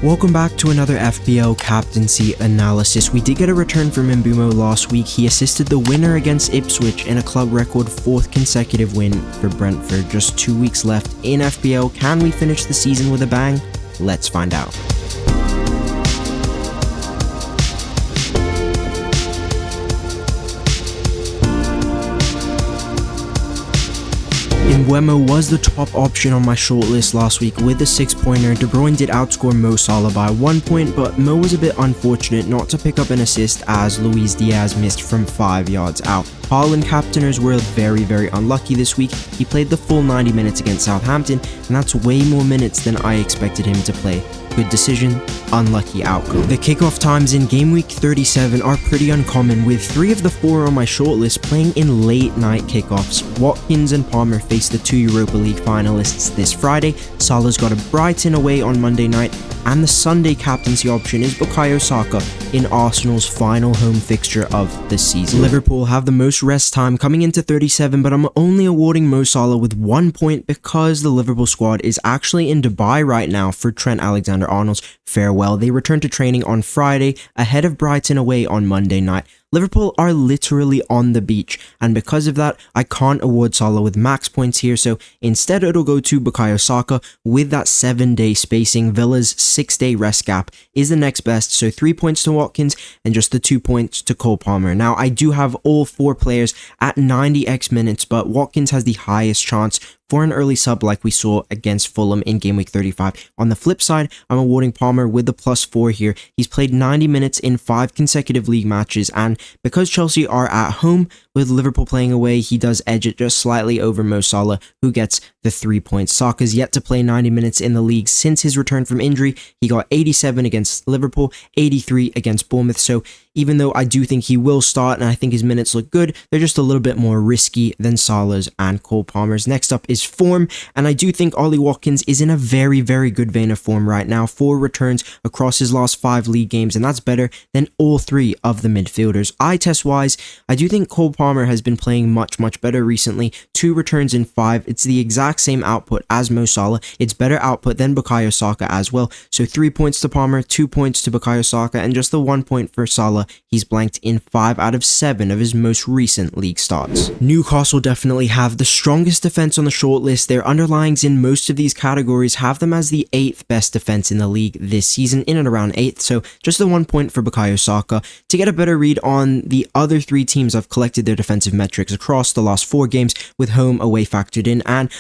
Welcome back to another FPL Captaincy analysis. We did get a return from Mbeumo last week. He assisted the winner against Ipswich in a club record 4th consecutive win for Brentford. Just 2 weeks left in FPL. Can we finish the season with a bang? Let's find out. Mbeumo was the top option on my shortlist last week with a 6-pointer. De Bruyne did outscore Mo Salah by 1 point, but Mo was a bit unfortunate not to pick up an assist as Luis Diaz missed from 5 yards out. Haaland captainers were very unlucky this week. He played the full 90 minutes against Southampton, and that's way more minutes than I expected him to play. Good decision, unlucky outcome. The kickoff times in game week 37 are pretty uncommon, with 3 of the 4 on my shortlist playing in late night kickoffs. Watkins and Palmer face the 2 Europa League finalists this Friday. Salah's got a Brighton away on Monday night, and the Sunday captaincy option is Bukayo Saka in Arsenal's final home fixture of the season. Liverpool have the most rest time coming into 37, but I'm only awarding Mo Salah with 1 point because the Liverpool squad is actually in Dubai right now for Trent Alexander-Arnold's farewell. They return to training on Friday ahead of Brighton away on Monday night. Liverpool are literally on the beach, and because of that, I can't award Salah with max points here, so instead it'll go to Bukayo Saka with that 7-day spacing. Villa's 6-day rest gap is the next best, so 3 points to Watkins and just the 2 points to Cole Palmer. Now, I do have all 4 players at 90x minutes, but Watkins has the highest chance for an early sub like we saw against Fulham in game week 35. On the flip side, I'm awarding Palmer with the +4 here. He's played 90 minutes in 5 consecutive league matches, and because Chelsea are at home with Liverpool playing away, he does edge it just slightly over Mo Salah, who gets the 3 points. Saka's yet to play 90 minutes in the league since his return from injury. He got 87 against Liverpool, 83 against Bournemouth, so even though I do think he will start and I think his minutes look good, they're just a little bit more risky than Salah's and Cole Palmer's. Next up is form, and I do think Ollie Watkins is in a very good vein of form right now. 4 returns across his last 5 league games, and that's better than all 3 of the midfielders. Eye test wise, I do think Cole Palmer has been playing much better recently. 2 returns in 5. It's the exact same output as Mo Salah. It's better output than Bukayo Saka as well. So 3 points to Palmer, 2 points to Bukayo Saka, and just the 1 point for Salah. He's blanked in 5 out of 7 of his most recent league starts. Newcastle definitely have the strongest defense on the shortlist. Their underlyings in most of these categories have them as the 8th best defense in the league this season, in and around 8th. So just the 1 point for Bukayo Saka. To get a better read on the other 3 teams, I've collected their defensive metrics across the last 4 games with home away factored in, and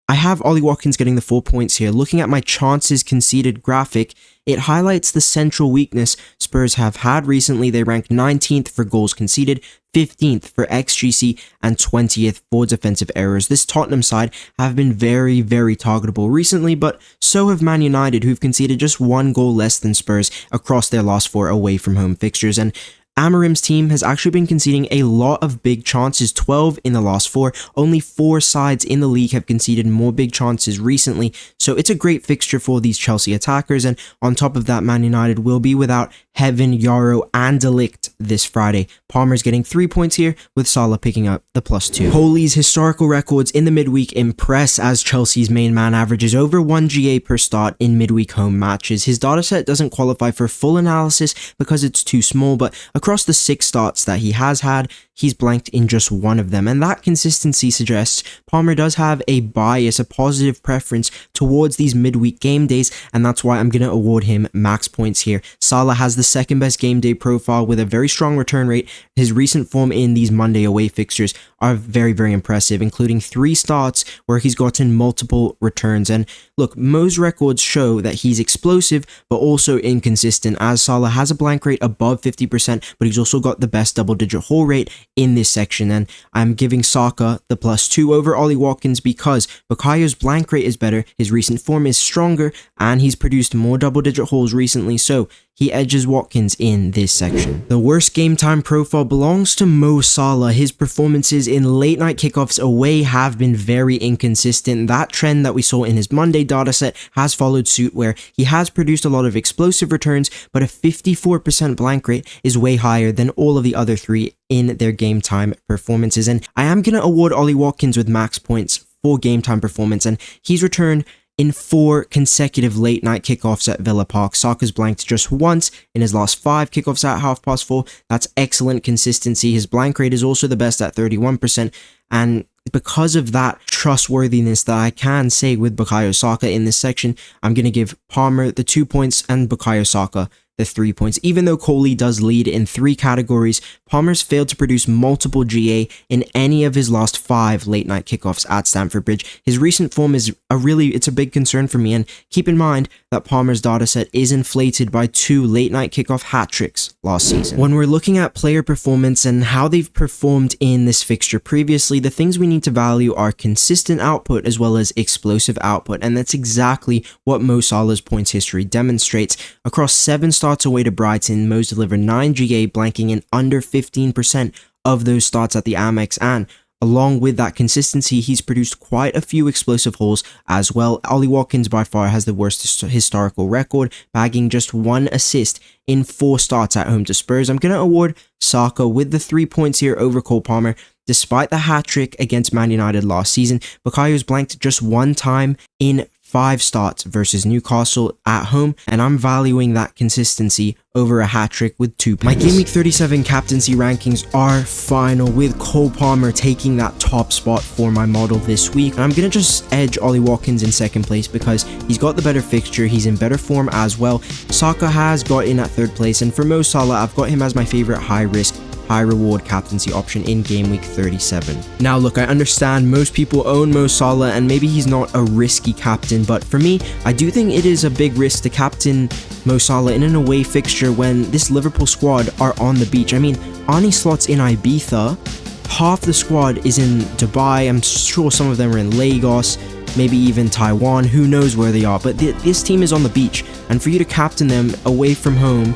I have Ollie Watkins getting the 4 points here. Looking at my chances conceded graphic, it highlights the central weakness Spurs have had recently. They rank 19th for goals conceded, 15th for XGC, and 20th for defensive errors. This Tottenham side have been very targetable recently, but so have Man United, who've conceded just 1 goal less than Spurs across their last 4 away from home fixtures. And Amorim's team has actually been conceding a lot of big chances, 12 in the last 4. Only 4 sides in the league have conceded more big chances recently, so it's a great fixture for these Chelsea attackers. And on top of that, Man United will be without Heaven, Yarrow, and De Ligt this Friday. Palmer's getting 3 points here, with Salah picking up the +2. Holy's historical records in the midweek impress, as Chelsea's main man averages over 1 GA per start in midweek home matches. His dataset doesn't qualify for full analysis because it's too small, but across the 6 starts that he has had, he's blanked in just 1 of them, and that consistency suggests Palmer does have a bias, a positive preference towards these midweek game days, and that's why I'm going to award him max points here. Salah has the 2nd best game day profile with a very strong return rate. His recent form in these Monday away fixtures are very impressive, including 3 starts where he's gotten multiple returns. And look, Mo's records show that he's explosive but also inconsistent, as Salah has a blank rate above 50%, but he's also got the best double-digit haul rate in this section. And I'm giving Saka the +2 over Ollie Watkins because Bukayo's blank rate is better, his recent form is stronger, and he's produced more double-digit hauls recently, so he edges Watkins in this section. The worst game time profile belongs to Mo Salah. His performances in late night kickoffs away have been very inconsistent. That trend that we saw in his Monday dataset has followed suit, where he has produced a lot of explosive returns, but a 54% blank rate is way higher than all of the other 3 in their game time performances. And I am going to award Ollie Watkins with max points for game time performance, and he's returned in 4 consecutive late night kickoffs at Villa Park. Saka's blanked just once in his last 5 kickoffs at 4:30. That's excellent consistency. His blank rate is also the best at 31%, and because of that trustworthiness that I can say with Bukayo Saka in this section, I'm going to give Palmer the 2 points and Bukayo Saka the 3 points. Even though Coley does lead in 3 categories, Palmer's failed to produce multiple GA in any of his last 5 late night kickoffs at Stamford Bridge. His recent form is it's a big concern for me, and keep in mind that Palmer's dataset is inflated by 2 late night kickoff hat tricks last season. When we're looking at player performance and how they've performed in this fixture previously, the things we need to value are consistent output as well as explosive output, and that's exactly what Mo Salah's points history demonstrates. Across 7 starts away to Brighton, Mo's delivered 9 GA, blanking in under 15% of those starts at the Amex, and along with that consistency, he's produced quite a few explosive hauls as well. Ollie Watkins by far has the worst historical record, bagging just 1 assist in 4 starts at home to Spurs. I'm going to award Saka with the 3 points here over Cole Palmer. Despite the hat-trick against Man United last season, Bukayo's blanked just 1 time in 5 starts versus Newcastle at home, and I'm valuing that consistency over a hat-trick with 2 points. My Game Week 37 captaincy rankings are final, with Cole Palmer taking that top spot for my model this week. And I'm going to just edge Ollie Watkins in 2nd place because he's got the better fixture, he's in better form as well. Saka has got in at 3rd place, and for Mo Salah, I've got him as my favourite high-risk, high-reward captaincy option in Game Week 37. Now look, I understand most people own Mo Salah and maybe he's not a risky captain, but for me, I do think it is a big risk to captain Mo Salah in an away fixture when this Liverpool squad are on the beach. I mean, Arnie Slot's in Ibiza, half the squad is in Dubai, I'm sure some of them are in Lagos, maybe even Taiwan, who knows where they are, but this team is on the beach, and for you to captain them away from home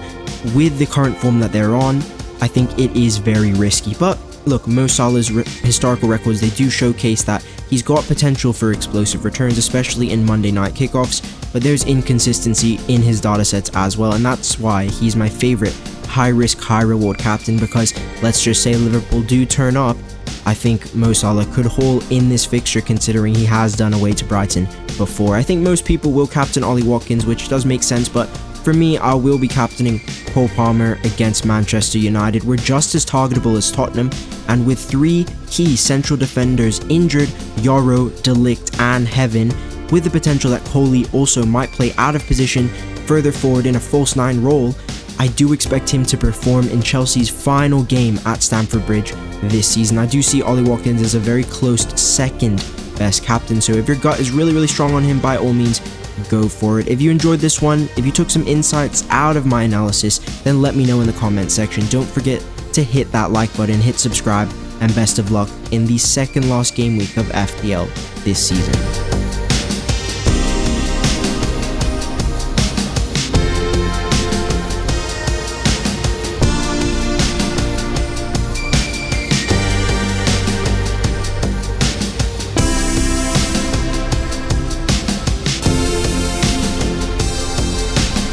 with the current form that they're on, I think it is very risky. But look, Mo Salah's historical records, they do showcase that he's got potential for explosive returns, especially in Monday night kickoffs, but there's inconsistency in his datasets as well, and that's why he's my favorite high-risk, high-reward captain, because let's just say Liverpool do turn up, I think Mo Salah could haul in this fixture considering he has done away to Brighton before. I think most people will captain Ollie Watkins, which does make sense, but for me, I will be captaining Cole Palmer against Manchester United. We're just as targetable as Tottenham, and with 3 key central defenders injured, Yoro, De Ligt and Heaven, with the potential that Coley also might play out of position further forward in a false 9 role, I do expect him to perform in Chelsea's final game at Stamford Bridge this season. I do see Ollie Watkins as a very close 2nd best captain, so if your gut is really strong on him, by all means, go for it. If you enjoyed this one, if you took some insights out of my analysis, then let me know in the comment section. Don't forget to hit that like button, hit subscribe, and best of luck in the 2nd last game week of FPL this season.